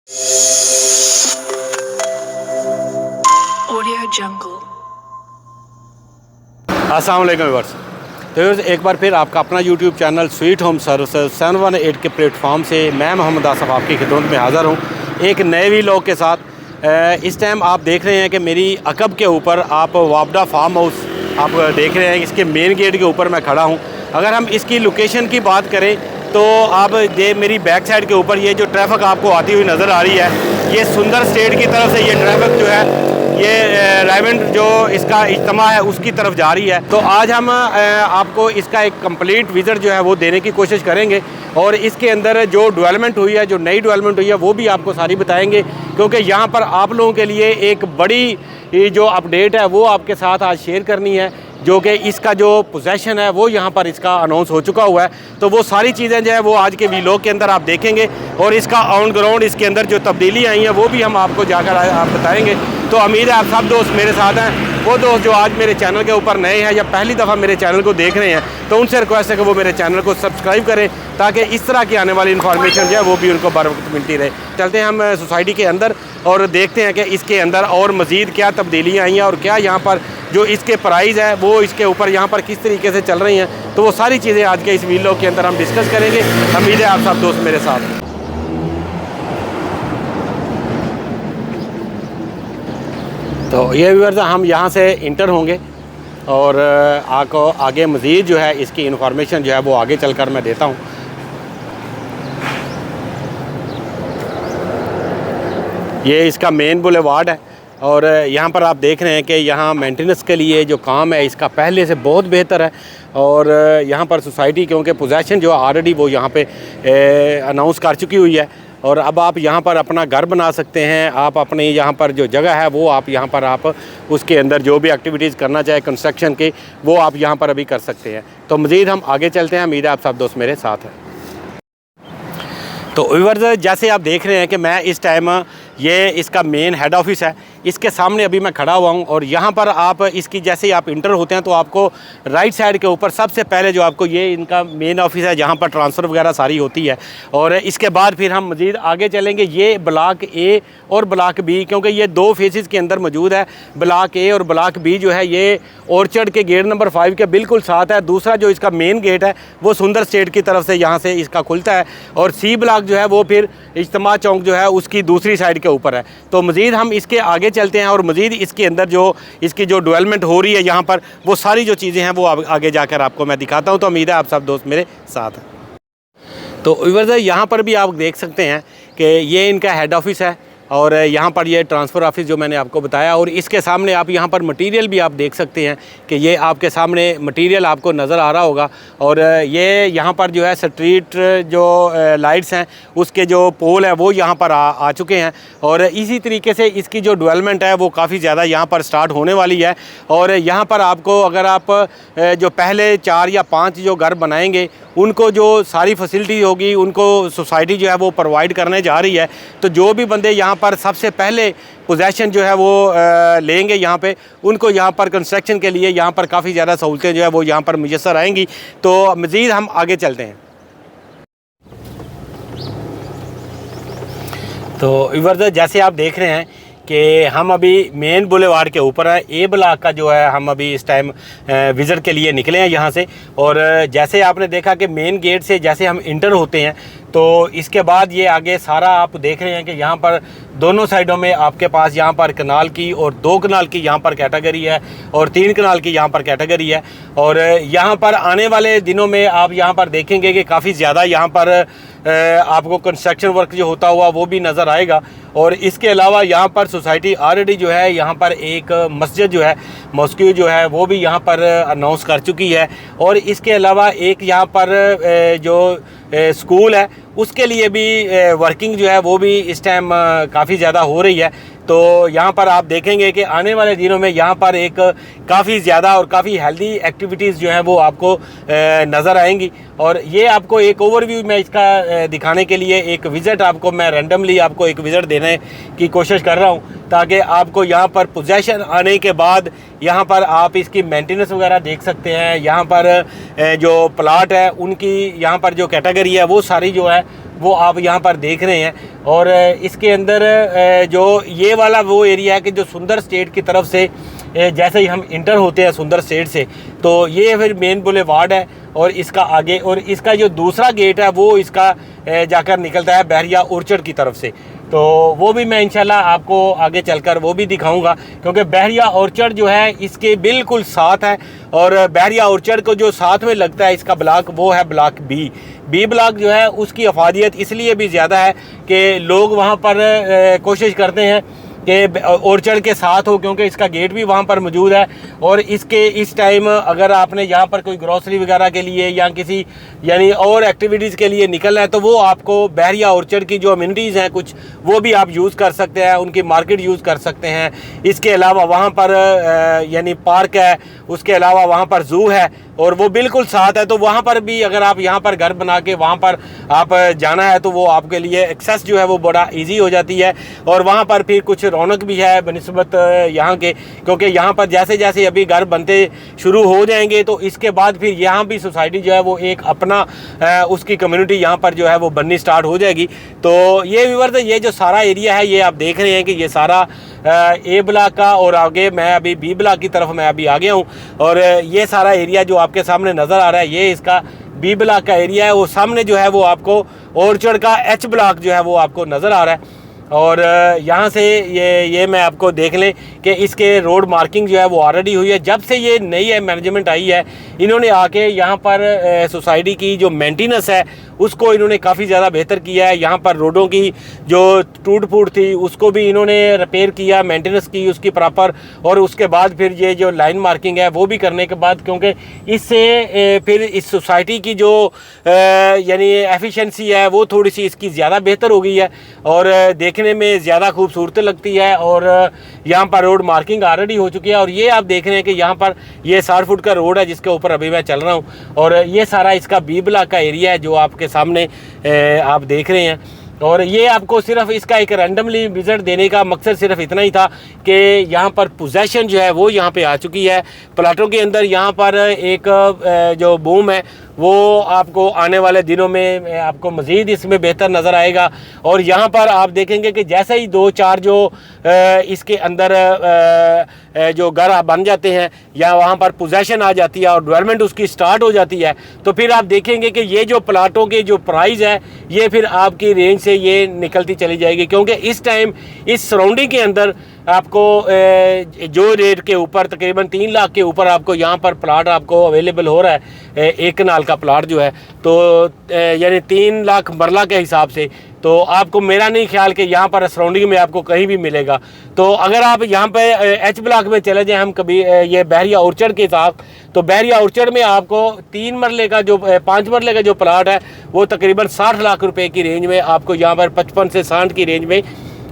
Audio Jungle. अस्सलाम वालेकुम viewers. तो व्यूअर्स, एक बार फिर आपका अपना YouTube channel sweet home services 718 के प्लेटफॉर्म से मैं मोहम्मद आसफ आपकी खिदमत में हाज़िर हूँ एक नए वीलॉग के साथ। इस टाइम आप देख रहे हैं कि मेरी अकब के ऊपर आप वापडा फार्म हाउस आप देख रहे हैं। इसके मेन गेट के ऊपर मैं खड़ा हूँ। अगर हम इसकी लोकेशन की बात करें तो आप ये मेरी बैक साइड के ऊपर ये जो ट्रैफिक आपको आती हुई नज़र आ रही है, ये सुंदर स्टेट की तरफ से ये ट्रैफिक जो है ये रायमंड जो इसका इज्तिमा है उसकी तरफ जा रही है। तो आज हम आपको इसका एक कंप्लीट विज़िट जो है वो देने की कोशिश करेंगे और इसके अंदर जो डेवलपमेंट हुई है, जो नई डेवलपमेंट हुई है, वो भी आपको सारी बताएंगे, क्योंकि यहाँ पर आप लोगों के लिए एक बड़ी जो अपडेट है वो आपके साथ आज शेयर करनी है, जो कि इसका जो पोजेसन है वो यहाँ पर इसका अनाउंस हो चुका हुआ है। तो वो सारी चीज़ें जो है वो आज के वीलॉग के अंदर आप देखेंगे और इसका ऑन ग्राउंड इसके अंदर जो तब्दीली आई हैं वो भी हम आपको जाकर आप बताएंगे। तो उम्मीद है आप सब दोस्त मेरे साथ हैं। वो दोस्त जो आज मेरे चैनल के ऊपर नए हैं या पहली दफ़ा मेरे चैनल को देख रहे हैं, तो उनसे रिक्वेस्ट है कि वो मेरे चैनल को सब्सक्राइब करें, ताकि इस तरह की आने वाली इन्फॉर्मेशन जो है वो भी उनको बर वक्त मिलती रहे। चलते हैं हम सोसाइटी के अंदर और देखते हैं कि इसके अंदर और मज़ीद क्या तब्दीलियाँ आई हैं और क्या यहाँ पर जो इसके प्राइस है वो इसके ऊपर यहाँ पर किस तरीके से चल रही हैं। तो वो सारी चीज़ें आज के इस वीडियो के अंदर हम डिस्कस करेंगे। उम्मीद है आप सब दोस्त मेरे साथ। तो ये व्यूअर्स, हम यहाँ से इंटर होंगे और आपको आगे मज़ीद जो है इसकी इन्फॉर्मेशन जो है वो आगे चलकर मैं देता हूँ। ये इसका मेन बुलेवार्ड है और यहाँ पर आप देख रहे हैं कि यहाँ मेंटेनेंस के लिए जो काम है इसका पहले से बहुत बेहतर है। और यहाँ पर सोसाइटी क्योंकि पोजेसन जो ऑलरेडी वो यहाँ पे अनाउंस कर चुकी हुई है और अब आप यहाँ पर अपना घर बना सकते हैं। आप अपने यहाँ पर जो जगह है वो आप यहाँ पर आप उसके अंदर जो भी एक्टिविटीज़ करना चाहे कंस्ट्रक्शन के, वो आप यहाँ पर अभी कर सकते हैं। तो मज़ीद हम आगे चलते हैं। उम्मीद है आप सब दोस्त मेरे साथ हैं। तो व्यूअर्स, जैसे आप देख रहे हैं कि मैं इस टाइम ये इसका मेन हेड ऑफिस है, इसके सामने अभी मैं खड़ा हुआ हूँ और यहाँ पर आप इसकी जैसे ही आप इंटर होते हैं तो आपको राइट साइड के ऊपर सबसे पहले जो आपको ये इनका मेन ऑफिस है, जहाँ पर ट्रांसफ़र वगैरह सारी होती है। और इसके बाद फिर हम मज़ीद आगे चलेंगे। ये ब्लॉक ए और ब्लॉक बी, क्योंकि ये दो फेसेस के अंदर मौजूद है। ब्लॉक ए और ब्लॉक बी जो है ये ऑर्चर्ड के गेट नंबर 5 के बिल्कुल साथ है। दूसरा जो इसका मेन गेट है वो सुंदर स्टेट की तरफ से यहाँ से इसका खुलता है और सी ब्लॉक जो है वो फिर इज्तिमा चौक जो है उसकी दूसरी साइड के ऊपर है। तो मज़ीद हम इसके आगे चलते हैं और मज़ीद इसके अंदर जो इसकी जो डेवलपमेंट हो रही है यहाँ पर, वो सारी जो चीज़ें हैं वो आगे जाकर आपको मैं दिखाता हूँ। तो उम्मीद है आप सब दोस्त मेरे साथ हैं। तो व्यूअर्स, यहाँ पर भी आप देख सकते हैं कि ये इनका हेड ऑफिस है और यहाँ पर ये ट्रांसफ़र ऑफिस जो मैंने आपको बताया, और इसके सामने आप यहाँ पर मटेरियल भी आप देख सकते हैं कि ये आपके सामने मटेरियल आपको नज़र आ रहा होगा। और ये यहाँ पर जो है स्ट्रीट जो लाइट्स हैं उसके जो पोल है वो यहाँ पर आ चुके हैं और इसी तरीके से इसकी जो डेवलपमेंट है वो काफ़ी ज़्यादा यहाँ पर स्टार्ट होने वाली है। और यहाँ पर आपको अगर आप जो पहले 4 या 5 जो घर बनाएंगे उनको जो सारी फैसिलिटी होगी उनको सोसाइटी जो है वो प्रोवाइड करने जा रही है। तो जो भी बंदे यहाँ पर सबसे पहले पोजेसन जो है वो लेंगे यहाँ पे, उनको यहाँ पर कंस्ट्रक्शन के लिए यहाँ पर काफ़ी ज़्यादा सहूलतें जो है वो यहाँ पर मुयस्सर आएंगी। तो मज़ीद हम आगे चलते हैं। तो व्यूअर्स, जैसे आप देख रहे हैं कि हम अभी मेन बुलेवार्ड के ऊपर है। ए ब्लॉक का जो है हम अभी इस टाइम विज़िट के लिए निकले हैं यहाँ से। और जैसे आपने देखा कि मेन गेट से जैसे हम इंटर होते हैं तो इसके बाद ये आगे सारा आप देख रहे हैं कि यहाँ पर दोनों साइडों में आपके पास यहाँ पर कनाल की और 2 कनाल की यहाँ पर कैटेगरी है और 3 कनाल की यहाँ पर कैटेगरी है। और यहाँ पर आने वाले दिनों में आप यहाँ पर देखेंगे कि काफ़ी ज़्यादा यहाँ पर आपको कंस्ट्रक्शन वर्क जो होता हुआ वो भी नज़र आएगा। और इसके अलावा यहाँ पर सोसाइटी ऑलरेडी जो है यहाँ पर एक मस्जिद जो है, मॉस्क्यू जो है वो भी यहाँ पर अनाउंस कर चुकी है। और इसके अलावा एक यहाँ पर जो स्कूल है उसके लिए भी वर्किंग जो है वो भी इस टाइम काफ़ी ज़्यादा हो रही है। तो यहाँ पर आप देखेंगे कि आने वाले दिनों में यहाँ पर एक काफ़ी ज़्यादा और काफ़ी हेल्दी एक्टिविटीज़ जो हैं वो आपको नज़र आएंगी। और ये आपको एक ओवरव्यू मैं इसका दिखाने के लिए एक विज़िट आपको मैं रैंडमली आपको एक विज़िट देने की कोशिश कर रहा हूँ, ताकि आपको यहाँ पर पोजेसन आने के बाद यहाँ पर आप इसकी मेंटेनेंस वगैरह देख सकते हैं। यहाँ पर जो प्लाट है उनकी यहाँ पर जो कैटेगरी है वो सारी जो है वो आप यहाँ पर देख रहे हैं। और इसके अंदर जो ये वाला वो एरिया है कि जो सुंदर स्टेट की तरफ से जैसे ही हम इंटर होते हैं सुंदर स्टेट से, तो ये फिर मेन बुलेवार्ड है और इसका आगे, और इसका जो दूसरा गेट है वो इसका जाकर निकलता है बहरिया ऑर्चर्ड की तरफ से। तो वो भी मैं इंशाल्लाह आपको आगे चलकर वो भी दिखाऊंगा, क्योंकि बहरिया ऑर्चर्ड जो है इसके बिल्कुल साथ है। और बहरिया ऑर्चर्ड को जो साथ में लगता है इसका ब्लॉक, वो है ब्लॉक बी ब्लॉक जो है उसकी अफादियत इसलिए भी ज़्यादा है कि लोग वहाँ पर कोशिश करते हैं कि ऑर्चर्ड के साथ हो, क्योंकि इसका गेट भी वहाँ पर मौजूद है। और इसके इस टाइम अगर आपने यहाँ पर कोई ग्रॉसरी वगैरह के लिए या किसी यानी और एक्टिविटीज़ के लिए निकलना है, तो वो आपको बहरिया ऑर्चर्ड की जो अम्यूनिटीज़ हैं कुछ, वो भी आप यूज़ कर सकते हैं, उनकी मार्केट यूज़ कर सकते हैं। इसके अलावा वहाँ पर यानी पार्क है, उसके अलावा वहाँ पर ज़ू है और वो बिल्कुल साथ है। तो वहाँ पर भी अगर आप यहाँ पर घर बना के वहाँ पर आप जाना है तो वो आपके लिए एक्सेस जो है वो बड़ा इजी हो जाती है। और वहाँ पर फिर कुछ रौनक भी है बनिस्बत यहाँ के, क्योंकि यहाँ पर जैसे जैसे अभी घर बनते शुरू हो जाएंगे तो इसके बाद फिर यहाँ भी सोसाइटी जो है वो एक अपना उसकी कम्युनिटी यहाँ पर जो है वो बननी स्टार्ट हो जाएगी। तो ये व्यूअर्स, ये जो सारा एरिया है ये आप देख रहे हैं कि ये सारा ए ब्लॉक का, और आगे मैं अभी बी ब्लॉक की तरफ मैं अभी आ गया हूँ। और ये सारा एरिया जो आपके सामने नज़र आ रहा है ये इसका बी ब्लॉक का एरिया है। वो सामने जो है वो आपको ऑर्चर्ड का एच ब्लॉक जो है वो आपको नज़र आ रहा है। और यहाँ से ये मैं आपको देख लें कि इसके रोड मार्किंग जो है वो ऑलरेडी हुई है। जब से ये नई मैनेजमेंट आई है, इन्होंने आके यहाँ पर सोसाइटी की जो मेंटेनेंस है उसको इन्होंने काफ़ी ज़्यादा बेहतर किया है। यहाँ पर रोडों की जो टूट फूट थी उसको भी इन्होंने रिपेयर किया, मेंटेनेंस की उसकी प्रॉपर। और उसके बाद फिर ये जो लाइन मार्किंग है वो भी करने के बाद, क्योंकि इससे फिर इस सोसाइटी की जो यानी एफिशिएंसी है वो थोड़ी सी इसकी ज़्यादा बेहतर हो गई है और देखने में ज़्यादा खूबसूरत लगती है। और यहाँ पर रोड मार्किंग ऑलरेडी हो चुकी है। और ये आप देख रहे हैं कि यहाँ पर ये 60 फुट का रोड है जिसके ऊपर अभी मैं चल रहा हूँ। और ये सारा इसका बी ब्लॉक का एरिया है जो आपके सामने आप देख रहे हैं। और ये आपको सिर्फ इसका एक रैंडमली विज़िट देने का मकसद सिर्फ इतना ही था कि यहाँ पर पोजेसन जो है वो यहाँ पे आ चुकी है प्लाटों के अंदर। यहाँ पर एक जो बूम है वो आपको आने वाले दिनों में आपको मज़ीद इसमें बेहतर नज़र आएगा। और यहाँ पर आप देखेंगे कि जैसे ही 2-4 जो इसके अंदर जो घर बन जाते हैं या वहाँ पर पोजेसन आ जाती है और डेवलपमेंट उसकी स्टार्ट हो जाती है, तो फिर आप देखेंगे कि ये जो प्लाटों के जो प्राइस है ये फिर आपकी रेंज से ये निकलती चली जाएगी। क्योंकि इस टाइम इस सराउंडिंग के अंदर आपको जो रेट के ऊपर तकरीबन 3 लाख के ऊपर आपको यहाँ पर प्लाट आपको अवेलेबल हो रहा है, एक कनाल का प्लाट जो है, तो यानी 3 लाख मरला के हिसाब से। तो आपको मेरा नहीं ख्याल कि यहाँ पर सराउंडिंग में आपको कहीं भी मिलेगा। तो अगर आप यहाँ पे एच ब्लॉक में चले जाएं हम कभी ये बहरिया ऑर्चर्ड के साथ, तो बहरिया ऑर्चर्ड में आपको 3 मरले का जो 5 मरले का जो प्लाट है वो तकरीबन 60 लाख रुपए की रेंज में आपको यहाँ पर 55 से 60 की रेंज में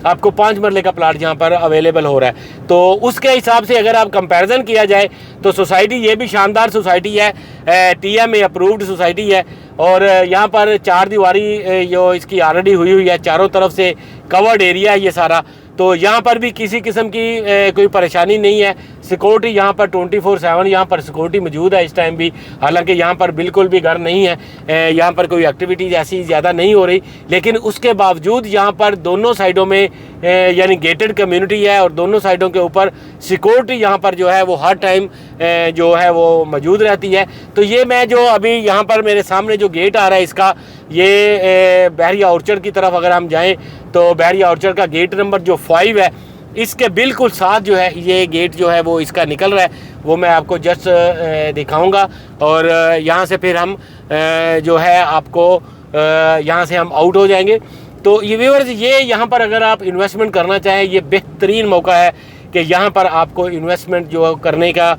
आपको 5 मरले का प्लाट यहाँ पर अवेलेबल हो रहा है। तो उसके हिसाब से अगर आप कंपैरिजन किया जाए तो सोसाइटी ये भी शानदार सोसाइटी है, TMA अप्रूव्ड सोसाइटी है। और यहाँ पर 4 दीवारी जो इसकी ऑलरेडी हुई है, चारों तरफ से कवर्ड एरिया है ये सारा। तो यहाँ पर भी किसी किस्म की कोई परेशानी नहीं है। सिक्योरिटी यहाँ पर 24/7 यहाँ पर सिक्योरिटी मौजूद है इस टाइम भी। हालांकि यहाँ पर बिल्कुल भी घर नहीं है, यहाँ पर कोई एक्टिविटीज़ ऐसी ज़्यादा नहीं हो रही, लेकिन उसके बावजूद यहाँ पर दोनों साइडों में यानी गेटेड कम्युनिटी है और दोनों साइडों के ऊपर सिक्योरिटी यहाँ पर जो है वो हर टाइम जो है वो मौजूद रहती है। तो ये मैं जो अभी यहाँ पर मेरे सामने जो गेट आ रहा है इसका, ये बहरिया ऑर्चर्ड की तरफ अगर हम जाएँ तो बहरिया ऑर्चर्ड का गेट नंबर जो 5 है इसके बिल्कुल साथ जो है ये गेट जो है वो इसका निकल रहा है, वो मैं आपको जस्ट दिखाऊंगा। और यहाँ से फिर हम जो है आपको यहाँ से हम आउट हो जाएंगे। तो ये व्यूअर्स, ये यहाँ पर अगर आप इन्वेस्टमेंट करना चाहें ये बेहतरीन मौका है कि यहाँ पर आपको इन्वेस्टमेंट जो करने का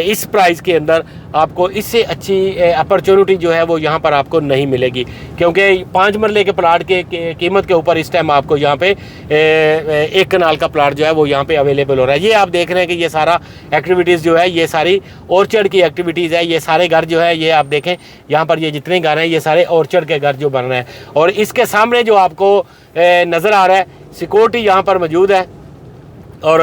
इस प्राइस के अंदर आपको इससे अच्छी अपॉर्चुनिटी जो है वो यहाँ पर आपको नहीं मिलेगी। क्योंकि 5 मरले के प्लाट के कीमत के ऊपर इस टाइम आपको यहाँ पे 1 कनाल का प्लाट जो है वो यहाँ पे अवेलेबल हो रहा है। ये आप देख रहे हैं कि ये सारा एक्टिविटीज़ जो है ये सारी ऑर्चर्ड की एक्टिविटीज़ है। ये सारे घर जो है ये आप देखें यहाँ पर ये जितने घर हैं ये सारे ऑर्चर्ड के घर जो बन रहे हैं। और इसके सामने जो आपको नज़र आ रहा है सिक्योरिटी यहाँ पर मौजूद है। और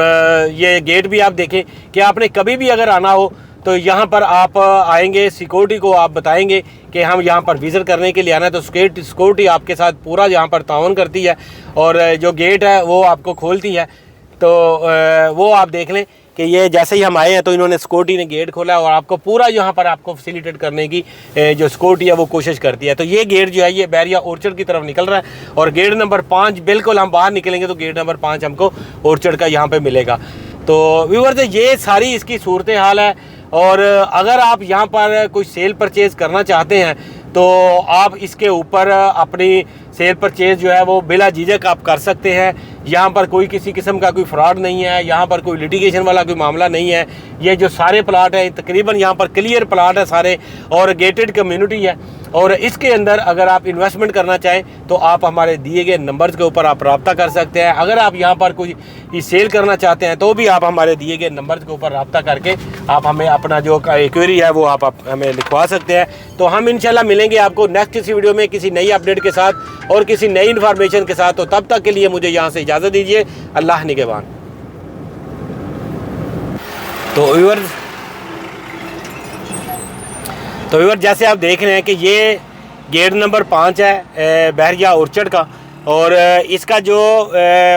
ये गेट भी आप देखें कि आपने कभी भी अगर आना हो तो यहाँ पर आप आएंगे, सिक्योरिटी को आप बताएंगे कि हम यहाँ पर विज़िट करने के लिए आना है, तो सिक्योरिटी आपके साथ पूरा यहाँ पर ताउन करती है और जो गेट है वो आपको खोलती है। तो वो आप देख लें कि ये जैसे ही हम आए हैं तो इन्होंने सिक्योरिटी ने गेट खोला है और आपको पूरा यहाँ पर आपको फैसिलिटेट करने की जो सिक्योरिटी है वो कोशिश करती है। तो ये गेट जो है ये बहरिया ऑर्चर्ड की तरफ निकल रहा है और गेट नंबर 5 बिल्कुल हम बाहर निकलेंगे तो गेट नंबर 5 हमको ऑर्चर्ड का यहाँ पे मिलेगा। तो व्यूअर्स ये सारी इसकी सूरत हाल है और अगर आप यहाँ पर कोई सेल परचेज़ करना चाहते हैं तो आप इसके ऊपर अपनी सेल परचेज़ जो है वो बिला झिझक आप कर सकते हैं। यहाँ पर कोई किसी किस्म का कोई फ्रॉड नहीं है, यहाँ पर कोई लिटिगेशन वाला कोई मामला नहीं है। ये जो सारे प्लाट हैं तकरीबन यहाँ पर क्लियर प्लाट है सारे और गेटेड कम्युनिटी है और इसके अंदर अगर आप इन्वेस्टमेंट करना चाहें तो आप हमारे दिए गए नंबर्स के ऊपर आप रब्ता कर सकते हैं। अगर आप यहाँ पर कोई सेल करना चाहते हैं तो भी आप हमारे दिए गए नंबर्स के ऊपर रब्ता करके आप हमें अपना जो क्वेरी है वो आप हमें लिखवा सकते हैं। तो हम इंशाल्लाह मिलेंगे आपको नेक्स्ट किसी वीडियो में किसी नई अपडेट के साथ और किसी नई इन्फॉर्मेशन के साथ। तो तब तक के लिए मुझे यहाँ से इजाज़त दीजिए। अल्लाह निगहबान। तो व्यूअर जैसे आप देख रहे हैं कि ये गेट नंबर 5 है बहरिया ऑर्चर्ड का और इसका जो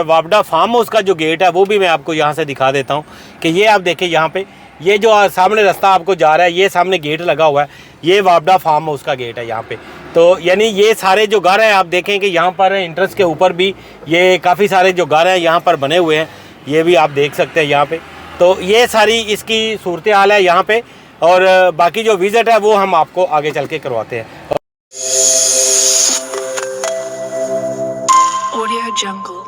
वापडा फार्म हाउस का जो गेट है वो भी मैं आपको यहाँ से दिखा देता हूँ कि ये आप देखें यहाँ पे ये जो सामने रास्ता आपको जा रहा है ये सामने गेट लगा हुआ है, ये वापडा फार्म हाउस का गेट है यहाँ पे। तो यानी ये सारे जो घर हैं आप देखें कि यहाँ पर इंट्रेंस के ऊपर भी ये काफ़ी सारे जो घर हैं यहाँ पर बने हुए हैं, ये भी आप देख सकते हैं यहाँ पे। तो ये सारी इसकी सूरत हाल है यहाँ पे और बाकी जो विज़िट है वो हम आपको आगे चल के करवाते हैं। Audio Jungle.